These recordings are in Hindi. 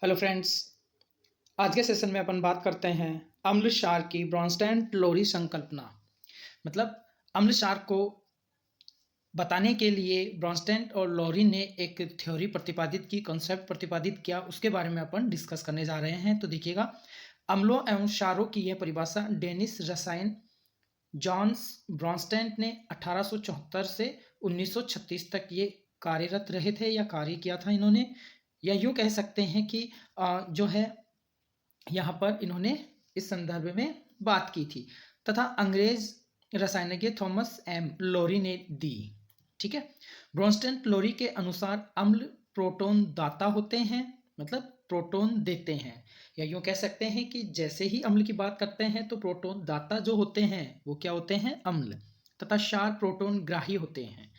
Hello friends. आज के सेशन में अपन बात करते हैं अम्ल क्षार की ब्रॉन्स्टैंड लोरी संकल्पना। मतलब अम्ल क्षार को बताने के लिए ब्रॉन्स्टैंड और लोरी ने एक थ्योरी प्रतिपादित की, कॉन्सेप्ट प्रतिपादित किया, उसके बारे में अपन डिस्कस करने जा रहे हैं। तो देखिएगा, अम्लों एवं क्षारों की यह परिभाषा डेनिश रसायन जॉन्स ब्रॉन्स्टैंड ने 1874 से 1936 तक ये कार्यरत रहे थे या कार्य किया था इन्होंने, या यूँ कह सकते हैं कि जो है यहाँ पर इन्होंने इस संदर्भ में बात की थी, तथा अंग्रेज रसायनज्ञ थॉमस एम लोरी ने दी। ठीक है। ब्रॉन्स्टैंड लोरी के अनुसार अम्ल प्रोटॉन दाता होते हैं, मतलब प्रोटॉन देते हैं, या यूँ कह सकते हैं कि जैसे ही अम्ल की बात करते हैं तो प्रोटॉन दाता जो होते हैं वो क्या होते हैं, अम्ल, तथा क्षार प्रोटॉन ग्राही होते हैं।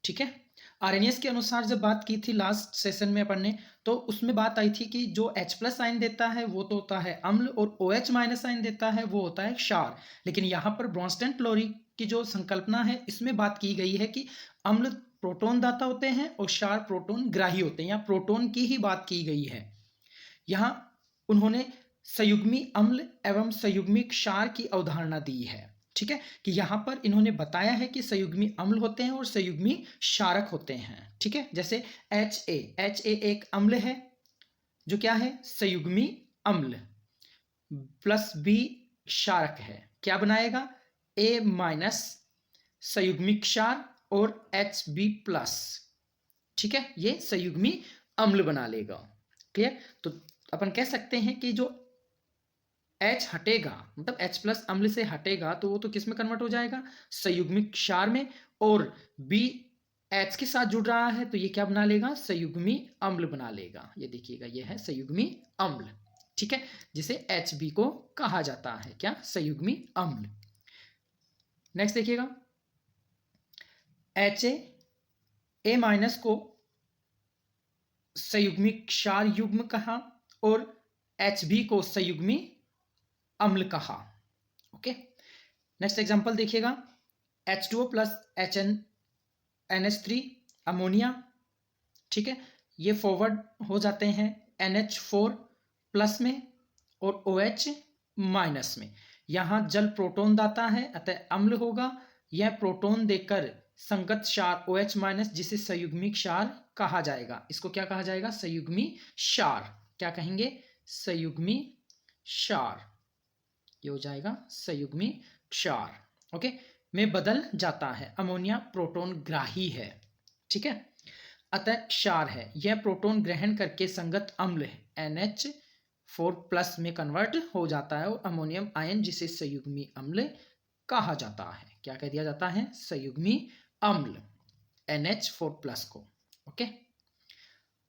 ठीक है। आर्यनियस के अनुसार जब बात की थी लास्ट सेशन में अपन ने, तो उसमें बात आई थी कि जो H+ साइन देता है वो तो होता है अम्ल, और OH- साइन देता है वो होता है क्षार। लेकिन यहाँ पर ब्रॉन्स्टैंड लोरी की जो संकल्पना है इसमें बात की गई है कि अम्ल प्रोटॉन दाता होते हैं और क्षार प्रोटॉन ग्राही होते हैं, या प्रोटॉन की ही बात की गई है। यहाँ उन्होंने संयुग्मी अम्ल एवं संयुग्मी क्षार की अवधारणा दी है। ठीक है, कि यहाँ पर इन्होंने बताया है कि संयुग्मी अम्ल होते हैं और संयुग्मी क्षारक होते हैं। ठीक है, जैसे HA एक अम्ल है जो क्या है, संयुग्मी अम्ल, प्लस B क्षारक है, क्या बनाएगा, A- संयुग्मी क्षार और HB+। ठीक है, ये संयुग्मी अम्ल बना लेगा। क्लियर। तो अपन कह सकते हैं कि जो H हटेगा, मतलब H+ अम्ल से हटेगा तो वो तो किस में कन्वर्ट हो जाएगा, संयुग्मिक क्षार में, और B H के साथ जुड़ रहा है तो ये क्या बना लेगा, संयुग्मी अम्ल बना लेगा। ये देखिएगा, ये है संयुग्मी अम्ल। ठीक है, जिसे HB को कहा जाता है क्या, संयुग्मी अम्ल। नेक्स्ट देखिएगा, HA को संयुग्मी क्षार युग्म कहा और HB को संयुग्मी अम्ल कहा। ओके। नेक्स्ट एग्जांपल देखिएगा, H2O प्लस NH3 अमोनिया। ठीक है, ये फॉरवर्ड हो जाते हैं NH4 प्लस में और OH माइनस में। यहाँ जल प्रोटॉन दाता है अतः अम्ल होगा। यह प्रोटॉन देकर संगत क्षार OH माइनस, जिसे संयुग्मी क्षार कहा जाएगा। इसको क्या कहा जाएगा, संयुग्मी क्षार। क्या कहेंगे, संयुग्मी क्षार। ये हो जाएगा संयुग्मी क्षार। ओके, में बदल जाता है। अमोनिया प्रोटॉन ग्राही है। ठीक है, अतः क्षार है। यह प्रोटॉन ग्रहण करके संगत अम्ल है NH4+ में कन्वर्ट हो जाता है और अमोनियम आयन, जिसे संयुग्मी अम्ल कहा जाता है। क्या कह दिया जाता है, संयुग्मी अम्ल NH4+ को। ओके,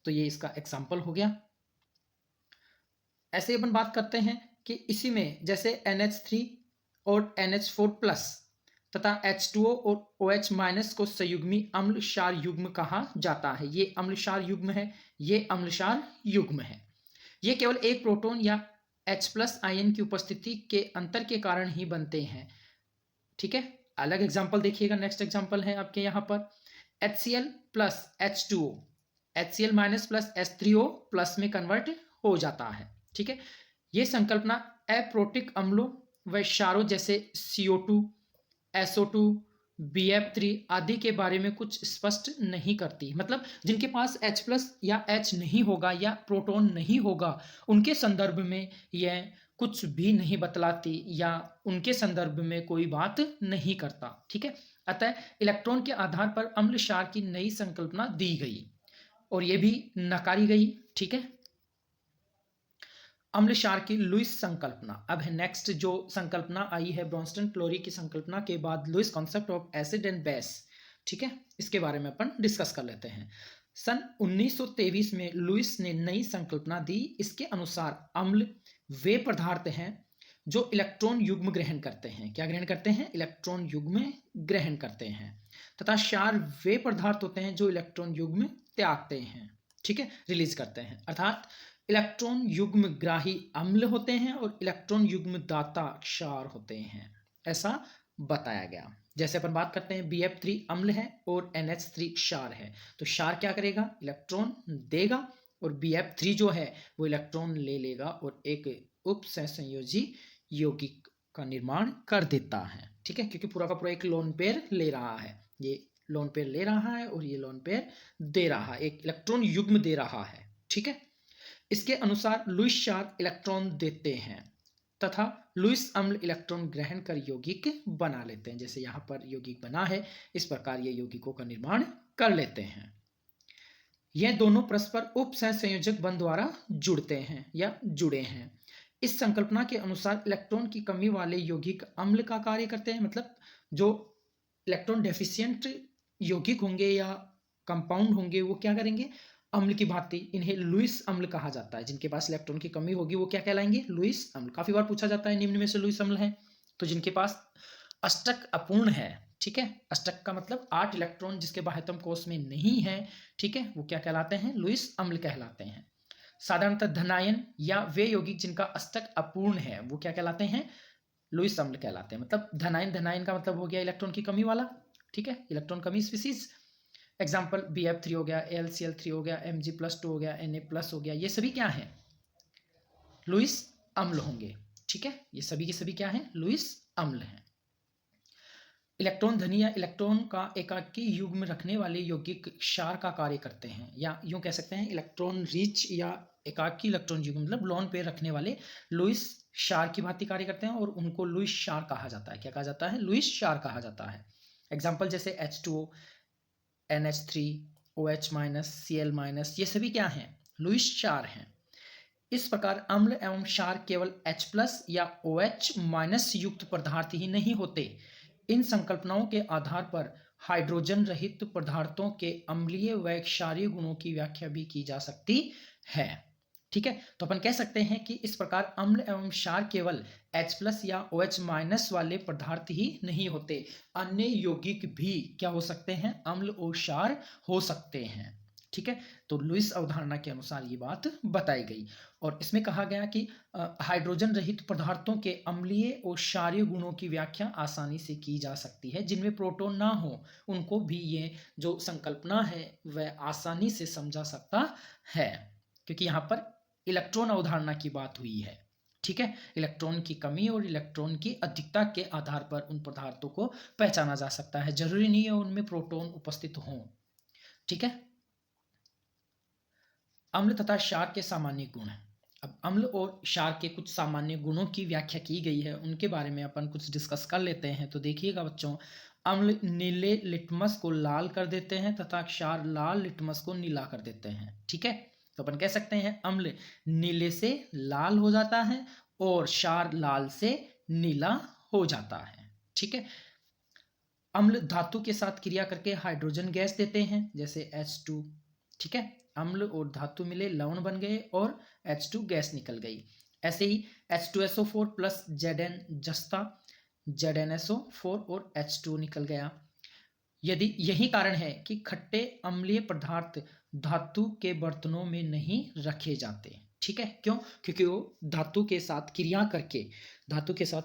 तो ये इसका एग्जाम्पल हो गया। ऐसे अपन बात करते हैं कि इसी में जैसे NH3 और NH4+ तथा H2O और OH- को संयुग्मी अम्ल क्षार युग्म कहा जाता है। ये अम्ल क्षार युग्म है, ये अम्ल क्षार युग्म है। ये केवल एक प्रोटॉन या H+ आयन की उपस्थिति के अंतर के कारण ही बनते हैं। ठीक है, अलग एग्जांपल देखिएगा। नेक्स्ट एग्जांपल है आपके यहाँ पर HCl plus H2O, HCl- plus H3O+ में कन्वर्ट हो जाता है। ठीक है, ये संकल्पना अप्रोटिक अम्लों व क्षारों जैसे CO2, SO2, BF3 आदि के बारे में कुछ स्पष्ट नहीं करती। मतलब जिनके पास H+ या H नहीं होगा या प्रोटॉन नहीं होगा, उनके संदर्भ में यह कुछ भी नहीं बतलाती या उनके संदर्भ में कोई बात नहीं करता। ठीक है, अतः इलेक्ट्रॉन के आधार पर अम्ल क्षार की नई संकल्पना दी गई और यह भी नकारी गई। ठीक है, अम्ल क्षार की लुईस संकल्पना। अब है नेक्स्ट जो संकल्पना आई है ब्रॉन्स्टन क्लोरी की संकल्पना के बाद, Lewis concept of acid and base. ठीक है, इसके बारे में अपन डिस्कस कर लेते हैं। सन 1923 में लुईस ने नई संकल्पना दी। इसके अनुसार अम्ल वे पदार्थ हैं जो इलेक्ट्रॉन युग्म ग्रहण करते हैं। क्या ग्रहण करते हैं, इलेक्ट्रॉन युग्म ग्रहण करते हैं। तथा क्षार वे पदार्थ होते हैं जो इलेक्ट्रॉन युग्म त्यागते हैं। ठीक है, रिलीज करते हैं। अर्थात इलेक्ट्रॉन युग्म ग्राही अम्ल होते हैं और इलेक्ट्रॉन युग्म दाता क्षार होते हैं, ऐसा बताया गया। जैसे अपन बात करते हैं BF3 अम्ल है और NH3 क्षार है, तो क्षार क्या करेगा, इलेक्ट्रॉन देगा और Bf3 जो है वो इलेक्ट्रॉन ले लेगा और एक उप सहसंयोजी यौगिक का निर्माण कर देता है। ठीक है, क्योंकि पूरा का पूरा एक लोन पेयर ले रहा है, ये लोन पेयर ले रहा है और ये लोन पेयर दे रहा है, एक इलेक्ट्रॉन युग्म दे रहा है। ठीक है, इसके अनुसार लुईस क्षार इलेक्ट्रॉन देते हैं तथा लुईस अम्ल इलेक्ट्रॉन ग्रहण कर यौगिक बना लेते हैं। जैसे यहाँ पर यौगिक बना है, इस प्रकार ये यौगिकों का निर्माण कर लेते हैं। यह दोनों परस्पर उप सहसंयोजक बंध द्वारा जुड़ते हैं या जुड़े हैं। इस संकल्पना के अनुसार इलेक्ट्रॉन की कमी वाले यौगिक अम्ल का कार्य करते हैं। मतलब जो इलेक्ट्रॉन डेफिशिएंट यौगिक होंगे या कंपाउंड होंगे वो क्या करेंगे, अम्ल की भांति, इन्हें लुईस अम्ल कहा जाता है। जिनके पास इलेक्ट्रॉन की कमी होगी वो क्या कहलाएंगे, लुईस अम्ल। काफी बार पूछा जाता है निम्न में से लुईस अम्ल है, तो जिनके पास अष्टक अपूर्ण है, ठीक है, अष्टक का मतलब 8 इलेक्ट्रॉन जिसके बाह्यतम कोश में नहीं है, ठीक है, वो क्या कहलाते हैं, लुईस अम्ल कहलाते हैं। साधारणतः धनायन या वे यौगिक जिनका अष्टक अपूर्ण है वो क्या कहलाते हैं, लुईस अम्ल कहलाते हैं। मतलब धनायन, धनायन का मतलब हो गया इलेक्ट्रॉन की कमी वाला, ठीक है, इलेक्ट्रॉन कमी स्पीसीज। एग्जाम्पल Bf3 हो गया, AlCl3 हो गया, Mg+2 हो गया, Na+ हो गया, ये सभी क्या है, लुईस अम्ल होंगे। ठीक है, ये सभी के सभी क्या है, लुईस अम्ल हैं। इलेक्ट्रॉन धनी या इलेक्ट्रॉन का एकाकी युग्म रखने वाले यौगिक क्षार का कार्य करते हैं, या यूं कह सकते हैं इलेक्ट्रॉन रिच या एकाकी इलेक्ट्रॉन युग्म मतलब लोन पेयर रखने वाले लुईस क्षार की भांति कार्य करते हैं और उनको लुईस क्षार कहा जाता है। क्या कहा जाता है, लुईस क्षार कहा जाता है। एग्जाम्पल जैसे H2O, NH3, OH-, Cl-, ये सभी क्या हैं, लुईस क्षार हैं। इस प्रकार अम्ल एवं क्षार केवल H+ या OH- युक्त पदार्थ ही नहीं होते। इन संकल्पनाओं के आधार पर हाइड्रोजन रहित पदार्थों के अम्लीय व क्षारीय गुणों की व्याख्या भी की जा सकती है। ठीक है, तो अपन कह सकते हैं कि इस प्रकार अम्ल एवं क्षार केवल H+ या OH- वाले पदार्थ ही नहीं होते, अन्य यौगिक भी क्या हो सकते हैं, अम्ल और क्षार हो सकते हैं। ठीक है, तो लुईस अवधारणा के अनुसार ये बात बताई गई और इसमें कहा गया कि हाइड्रोजन रहित पदार्थों के अम्लीय और क्षारीय गुणों की व्याख्या आसानी से की जा सकती है। जिनमें प्रोटॉन ना हो उनको भी ये जो संकल्पना है वह आसानी से समझा सकता है, क्योंकि यहाँ पर इलेक्ट्रॉन अवधारणा की बात हुई है। ठीक है, इलेक्ट्रॉन की कमी और इलेक्ट्रॉन की अधिकता के आधार पर उन पदार्थों को पहचाना जा सकता है, जरूरी नहीं है उनमें प्रोटॉन उपस्थित हों। ठीक है, अम्ल तथा क्षार के सामान्य गुण। अब अम्ल और क्षार के कुछ सामान्य गुणों की व्याख्या की गई है, उनके बारे में अपन कुछ डिस्कस कर लेते हैं। तो देखिएगा बच्चों, अम्ल नीले लिटमस को लाल कर देते हैं तथा क्षार लाल लिटमस को नीला कर देते हैं। ठीक है, तो अपन कह सकते हैं अम्ल नीले से लाल हो जाता है और क्षार लाल से नीला हो जाता है। ठीक है, अम्ल धातु के साथ क्रिया करके हाइड्रोजन गैस देते हैं, जैसे H2। ठीक है, अम्ल और धातु मिले लवण बन गए और H2 गैस निकल गई। ऐसे ही H2SO4 प्लस Zn जस्ता ZnSO4 और H2 निकल गया। यदि यही कारण है कि खट्टे अम्लीय पदार्थ धातु के बर्तनों में नहीं रखे जाते। ठीक है, क्यों, क्योंकि वो धातु के साथ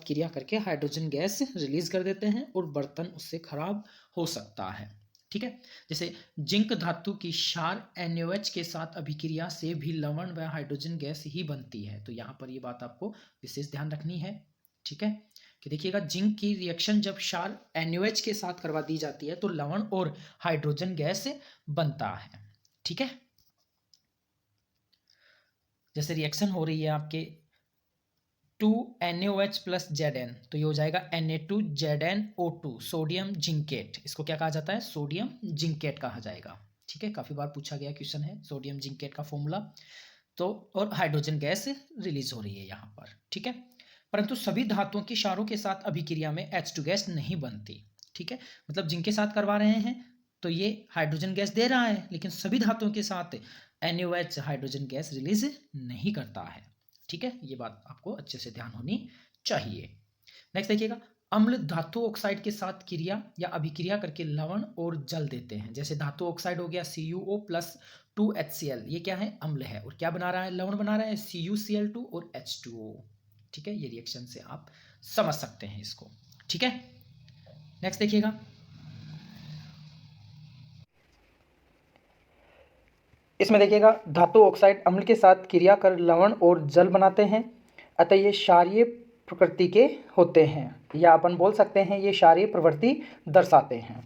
क्रिया करके हाइड्रोजन गैस रिलीज कर देते हैं और बर्तन उससे खराब हो सकता है। ठीक है, जैसे जिंक धातु की क्षार NaOH के साथ अभिक्रिया से भी लवण व हाइड्रोजन गैस ही बनती है। तो यहाँ पर ये बात आपको विशेष ध्यान रखनी है। ठीक है, कि देखिएगा जिंक की रिएक्शन जब क्षार NaOH के साथ करवा दी जाती है तो लवण और हाइड्रोजन गैस बनता है। ठीक है, जैसे रिएक्शन हो रही है आपके 2NaOH प्लस Zn, तो ये हो जाएगा Na2ZnO2 सोडियम जिंकेट। इसको क्या कहा जाता है, सोडियम जिंकेट कहा जाएगा। ठीक है, काफी बार पूछा गया क्वेश्चन है सोडियम जिंकेट का फॉर्मूला। तो और हाइड्रोजन गैस रिलीज हो रही है यहाँ पर। ठीक है, परंतु सभी धातुओं की क्षारों के साथ अभिक्रिया में H2 गैस नहीं बनती। ठीक है, मतलब जिनके साथ करवा रहे हैं तो ये हाइड्रोजन गैस दे रहा है, लेकिन सभी धातुओं के साथ NaOH हाइड्रोजन गैस रिलीज नहीं करता है। ठीक है, ये बात आपको अच्छे से ध्यान होनी चाहिए। नेक्स्ट देखिएगा, अम्ल धातु ऑक्साइड के साथ क्रिया या अभिक्रिया करके लवण और जल देते हैं। जैसे धातु ऑक्साइड हो गया CuO प्लस 2HCl, ये क्या है, अम्ल है और क्या बना रहा है, लवण बना रहा है CuCl2 और H2O। ठीक है, ये रिएक्शन से आप समझ सकते हैं इसको। ठीक है, नेक्स्ट देखिएगा, इसमें देखिएगा धातु ऑक्साइड अम्ल के साथ क्रिया कर लवण और जल बनाते हैं, अतः ये क्षारीय प्रकृति के होते हैं, या अपन बोल सकते हैं ये क्षारीय प्रवृत्ति दर्शाते हैं।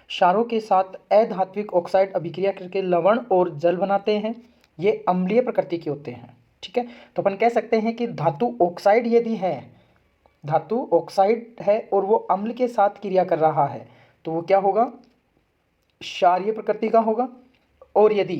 क्षारों के साथ अधात्विक ऑक्साइड अभिक्रिया करके लवण और जल बनाते हैं, ये अम्लीय प्रकृति के होते हैं। ठीक है, तो अपन कह सकते हैं कि धातु ऑक्साइड यदि है, धातु ऑक्साइड है और वो अम्ल के साथ क्रिया कर रहा है तो वो क्या होगा, क्षारीय प्रकृति का होगा। और यदि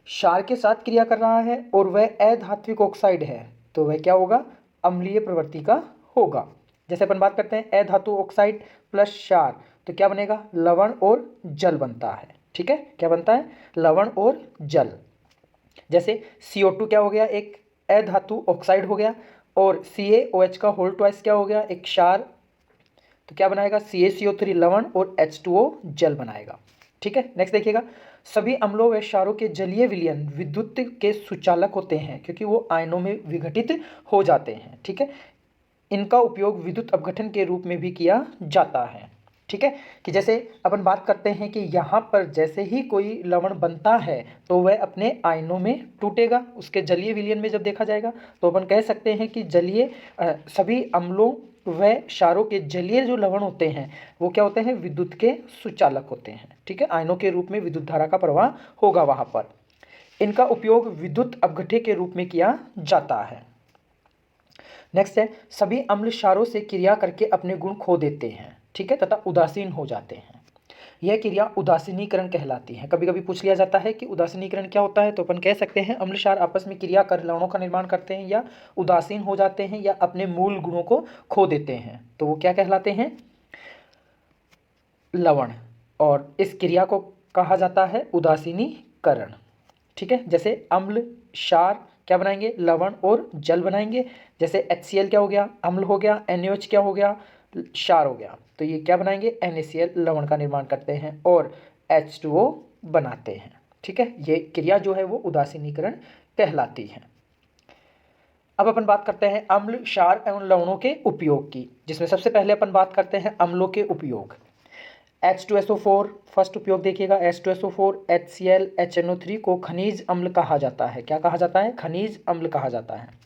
क्षार के साथ क्रिया कर रहा है और वह अधात्विक ऑक्साइड है तो वह क्या होगा, अम्लीय प्रवृत्ति का होगा। जैसे अपन बात करते हैं अधातु ऑक्साइड प्लस क्षार तो क्या बनेगा, लवण और जल बनता है। ठीक है, क्या बनता है, लवण और जल। जैसे CO2 क्या हो गया, एक अधातु ऑक्साइड हो गया, और CaOH का होल ट्वाइस क्या हो गया, एक क्षार, तो क्या बनाएगा, CaCO3 लवण और H2O जल बनाएगा। ठीक है, नेक्स्ट देखिएगा, सभी अम्लों व क्षारों के जलीय विलयन विद्युत के सुचालक होते हैं क्योंकि वो आयनों में विघटित हो जाते हैं। ठीक है, इनका उपयोग विद्युत अपघटन के रूप में भी किया जाता है। ठीक है, कि जैसे अपन बात करते हैं कि यहाँ पर जैसे ही कोई लवण बनता है तो वह अपने आयनों में टूटेगा, उसके जलीय विलयन में जब देखा जाएगा तो अपन कह सकते हैं कि जलीय सभी अम्लों व क्षारों के जलीय जो लवण होते हैं वो क्या होते हैं, विद्युत के सुचालक होते हैं। ठीक है, आयनों के रूप में विद्युत धारा का प्रवाह होगा वहाँ पर। इनका उपयोग विद्युत अपघट्य के रूप में किया जाता है। नेक्स्ट है, सभी अम्ल क्षारों से क्रिया करके अपने गुण खो देते हैं। ठीक है, तथा उदासीन हो जाते हैं। यह क्रिया उदासीनीकरण कहलाती है। कभी कभी पूछ लिया जाता है कि उदासीनीकरण क्या होता है, तो अपन कह सकते हैं अम्ल क्षार आपस में क्रिया कर लवणों का निर्माण करते हैं या उदासीन हो जाते हैं या अपने मूल गुणों को खो देते हैं, तो वो क्या कहलाते हैं, लवण। और इस क्रिया को कहा जाता है उदासीनीकरण। ठीक है, जैसे अम्ल क्षार क्या बनाएंगे, लवण और जल बनाएंगे। जैसे HCl क्या हो गया, अम्ल हो गया, NaOH क्या हो गया, क्षार हो गया, तो ये क्या बनाएंगे, NaCl लवण का निर्माण करते हैं और H2O बनाते हैं। ठीक है, ये क्रिया जो है वो उदासीनीकरण कहलाती है। अब अपन बात करते हैं अम्ल क्षार एवं लवणों के उपयोग की, जिसमें सबसे पहले अपन बात करते हैं अम्लों के उपयोग। H2SO4 फर्स्ट उपयोग देखिएगा, H2SO4 HCl HNO3 को खनिज अम्ल कहा जाता है। क्या कहा जाता है, खनिज अम्ल कहा जाता है।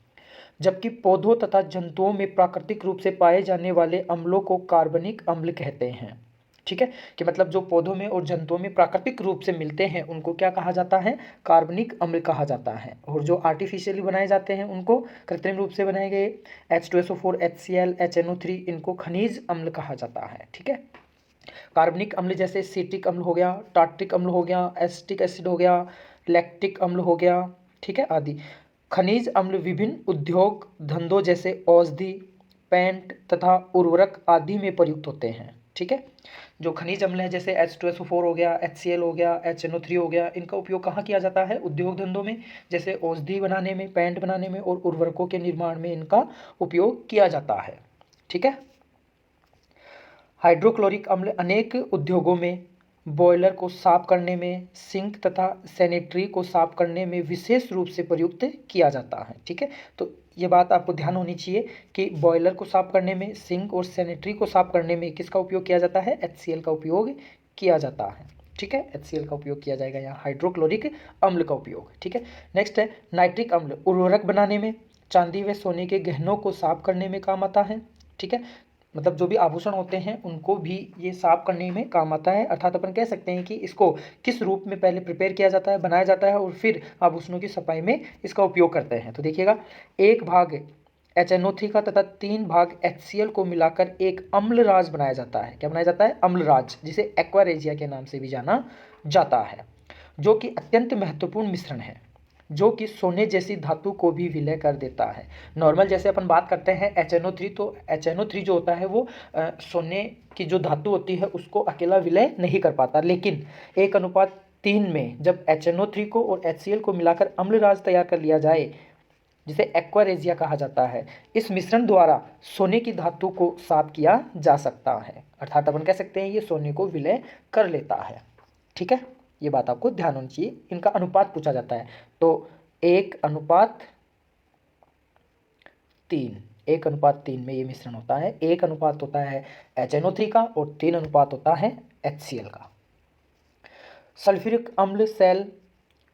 जबकि पौधों तथा जंतुओं में प्राकृतिक रूप से पाए जाने वाले अम्लों को कार्बनिक अम्ल कहते हैं। ठीक है, कि मतलब जो पौधों में और जंतुओं में प्राकृतिक रूप से मिलते हैं उनको क्या कहा जाता है, कार्बनिक अम्ल कहा जाता है। और जो आर्टिफिशियली बनाए जाते हैं उनको, कृत्रिम रूप से बनाए गए H2SO4 HCl HNO3 इनको खनिज अम्ल कहा जाता है। ठीक है, कार्बनिक अम्ल जैसे सिट्रिक अम्ल हो गया, टार्ट्रिक अम्ल हो गया, एसिटिक एसिड हो गया, लैक्टिक अम्ल हो गया, ठीक है, आदि। खनिज अम्ल विभिन्न उद्योग धंधों जैसे औषधि, पेंट तथा उर्वरक आदि में प्रयुक्त होते हैं। ठीक है, जो खनिज अम्ल है जैसे H2SO4 हो गया, HCl हो गया, HNO3 हो गया, इनका उपयोग कहाँ किया जाता है, उद्योग धंधों में, जैसे औषधि बनाने में, पेंट बनाने में और उर्वरकों के निर्माण में इनका उपयोग किया जाता है। ठीक है, हाइड्रोक्लोरिक अम्ल अनेक उद्योगों में, बॉयलर को साफ करने में, सिंक तथा सैनिटरी को साफ करने में विशेष रूप से प्रयुक्त किया जाता है। ठीक है, तो ये बात आपको ध्यान होनी चाहिए कि बॉयलर को साफ करने में, सिंक और सैनिटरी को साफ करने में किसका उपयोग किया जाता है, HCl का उपयोग किया जाता है। ठीक है, HCl का उपयोग किया जाएगा यहाँ, हाइड्रोक्लोरिक अम्ल का उपयोग। ठीक है, नेक्स्ट है नाइट्रिक अम्ल, उर्वरक बनाने में, चांदी व सोने के गहनों को साफ करने में काम आता है। ठीक है, मतलब जो भी आभूषण होते हैं उनको भी ये साफ करने में काम आता है। अर्थात अपन कह सकते हैं कि इसको किस रूप में पहले प्रिपेयर किया जाता है, बनाया जाता है और फिर आभूषणों की सफाई में इसका उपयोग करते हैं। तो देखिएगा, 1 भाग HNO3 का तथा 3 भाग HCl को मिलाकर एक अम्लराज बनाया जाता है। क्या बनाया जाता है, अम्लराज, जिसे एक्वारेजिया के नाम से भी जाना जाता है, जो कि अत्यंत महत्वपूर्ण मिश्रण है, जो कि सोने जैसी धातु को भी विलय कर देता है। नॉर्मल जैसे अपन बात करते हैं HNO3, तो HNO3 जो होता है वो सोने की जो धातु होती है उसको अकेला विलय नहीं कर पाता, लेकिन 1:3 में जब HNO3 को और HCl को मिलाकर अम्लराज तैयार कर लिया जाए, जिसे एक्वारेजिया कहा जाता है, इस मिश्रण द्वारा सोने की धातु को साफ किया जा सकता है। अर्थात अपन कह सकते हैं ये सोने को विलय कर लेता है। ठीक है, ये बात आपको ध्यान होनी चाहिए। इनका अनुपात पूछा जाता है, तो 1:3 में ये मिश्रण होता है। 1 अनुपात होता है HNO3 का और 3 अनुपात होता है HCl का। सल्फ्यूरिक अम्ल सेल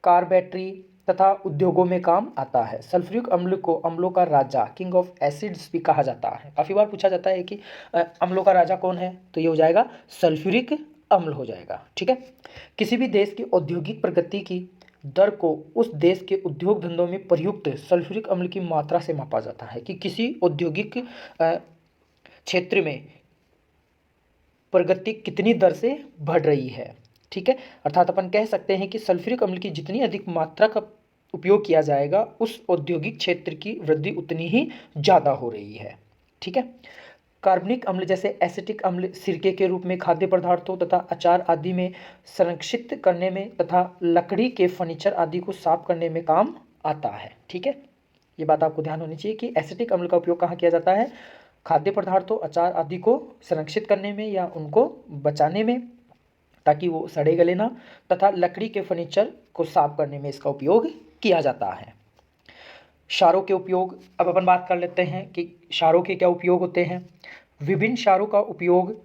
कार बैटरी तथा उद्योगों में काम आता है। सल्फ्यूरिक अम्ल को अम्लों का राजा, किंग ऑफ एसिड्स भी कहा जाता है। काफ़ी बार पूछा जाता है कि अम्लों का राजा कौन है, तो ये हो जाएगा सल्फ्यूरिक अम्ल हो जाएगा। ठीक है। किसी भी देश की औद्योगिक प्रगति की दर को उस देश के उद्योग धंधों में प्रयुक्त सल्फ्यूरिक अम्ल की मात्रा से मापा जाता है कि किसी औद्योगिक क्षेत्र में प्रगति कितनी दर से बढ़ रही है। ठीक है। अर्थात अपन कह सकते हैं कि सल्फ्यूरिक अम्ल की जितनी अधिक मात्रा का उपयोग किया जाएगा उस औद्योगिक क्षेत्र की वृद्धि उतनी ही ज़्यादा हो रही है। ठीक है। कार्बनिक अम्ल जैसे एसिटिक अम्ल सिरके के रूप में खाद्य पदार्थों तथा अचार आदि में संरक्षित करने में तथा लकड़ी के फर्नीचर आदि को साफ करने में काम आता है। ठीक है। ये बात आपको ध्यान होनी चाहिए कि एसिटिक अम्ल का उपयोग कहाँ किया जाता है, खाद्य पदार्थों अचार आदि को संरक्षित करने में या उनको बचाने में ताकि वो सड़े गले ना, तथा लकड़ी के फर्नीचर को साफ करने में इसका उपयोग किया जाता है। क्षारों के उपयोग, अब अपन बात कर लेते हैं कि क्षारों के क्या उपयोग होते हैं। विभिन्न क्षारों का उपयोग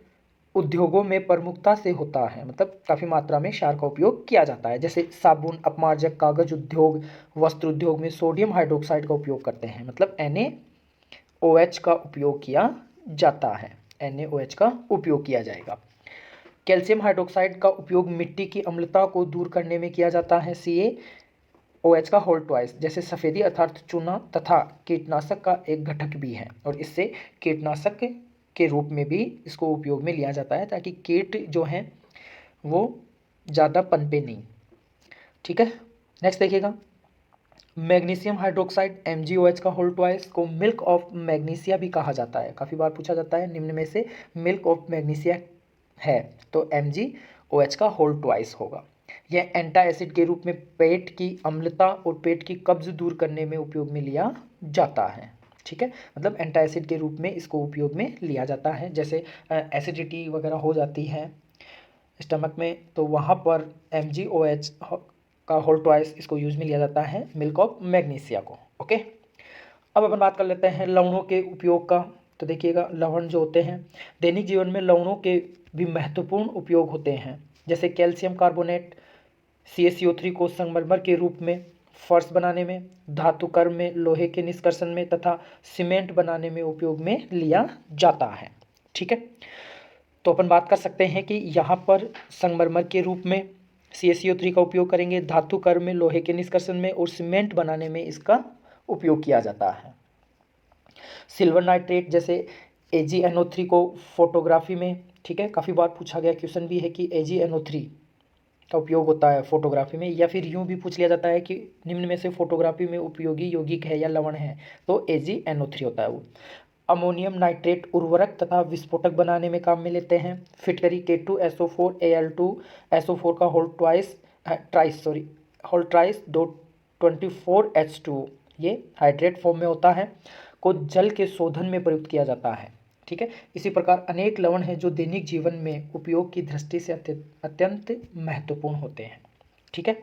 उद्योगों में प्रमुखता से होता है, मतलब काफ़ी मात्रा में क्षार का उपयोग किया जाता है। जैसे साबुन, अपमार्जक, कागज उद्योग, वस्त्र उद्योग में सोडियम हाइड्रोक्साइड का उपयोग करते हैं, मतलब NaOH का उपयोग किया जाता है। NaOH का उपयोग किया जाएगा। कैल्शियम हाइड्रोक्साइड का उपयोग मिट्टी की अम्लता को दूर करने में किया जाता है। CaOH का होल ट्वाइस, जैसे सफ़ेदी अर्थात चूना तथा कीटनाशक का एक घटक भी है और इससे कीटनाशक के रूप में भी इसको उपयोग में लिया जाता है ताकि कीट जो हैं वो ज़्यादा पनपे नहीं। ठीक है। नेक्स्ट देखिएगा, मैग्नीशियम हाइड्रोक्साइड MgOH का होल ट्वाइस को मिल्क ऑफ मैग्नीशिया भी कहा जाता है। काफ़ी बार पूछा जाता है निम्न में से मिल्क ऑफ मैग्नीशिया है, तो MgOH का होल ट्वाइस होगा। यह एंटा एसिड के रूप में पेट की अम्लता और पेट की कब्ज दूर करने में उपयोग में लिया जाता है। ठीक है। मतलब एंटा एसिड के रूप में इसको उपयोग में लिया जाता है। जैसे एसिडिटी वगैरह हो जाती है स्टमक में, तो वहाँ पर MgOH का होल ट्वाइस इसको यूज में लिया जाता है मिल्क ऑफ मैग्नीशिया को। ओके। अब अपन बात कर लेते हैं लवणों के उपयोग का। तो देखिएगा, लवण जो होते हैं दैनिक जीवन में लवणों के भी महत्वपूर्ण उपयोग होते हैं। जैसे कैल्शियम कार्बोनेट CaCO3 को संगमरमर के रूप में फर्श बनाने में, धातु कर्म में, लोहे के निष्कर्षण में तथा सीमेंट बनाने में उपयोग में लिया जाता है। ठीक है। तो अपन बात कर सकते हैं कि यहाँ पर संगमरमर के रूप में CaCO3 का उपयोग करेंगे, धातु कर्म में, लोहे के निष्कर्षण में और सीमेंट बनाने में इसका उपयोग किया जाता है। सिल्वर नाइट्रेट जैसे AgNO3 को फोटोग्राफी में, ठीक है, काफ़ी बार पूछा गया क्वेश्चन भी है कि AgNO3 का उपयोग होता है फोटोग्राफी में, या फिर यूँ भी पूछ लिया जाता है कि निम्न में से फोटोग्राफी में उपयोगी यौगिक है या लवण है, तो AgNO3 होता है वो। अमोनियम नाइट्रेट उर्वरक तथा विस्फोटक बनाने में काम में लेते हैं। फिटकरी K2SO4 Al2SO4 का होल ट्राइस 24H2 ये हाइड्रेट फॉर्म में होता है, को जल के शोधन में प्रयुक्त किया जाता है। ठीक है। इसी प्रकार अनेक लवण हैं जो दैनिक जीवन में उपयोग की दृष्टि से अत्यंत महत्वपूर्ण होते हैं। ठीक है।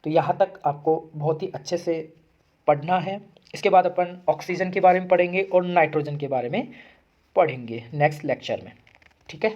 तो यहाँ तक आपको बहुत ही अच्छे से पढ़ना है। इसके बाद अपन ऑक्सीजन के बारे में पढ़ेंगे और नाइट्रोजन के बारे में पढ़ेंगे नेक्स्ट लेक्चर में। ठीक है।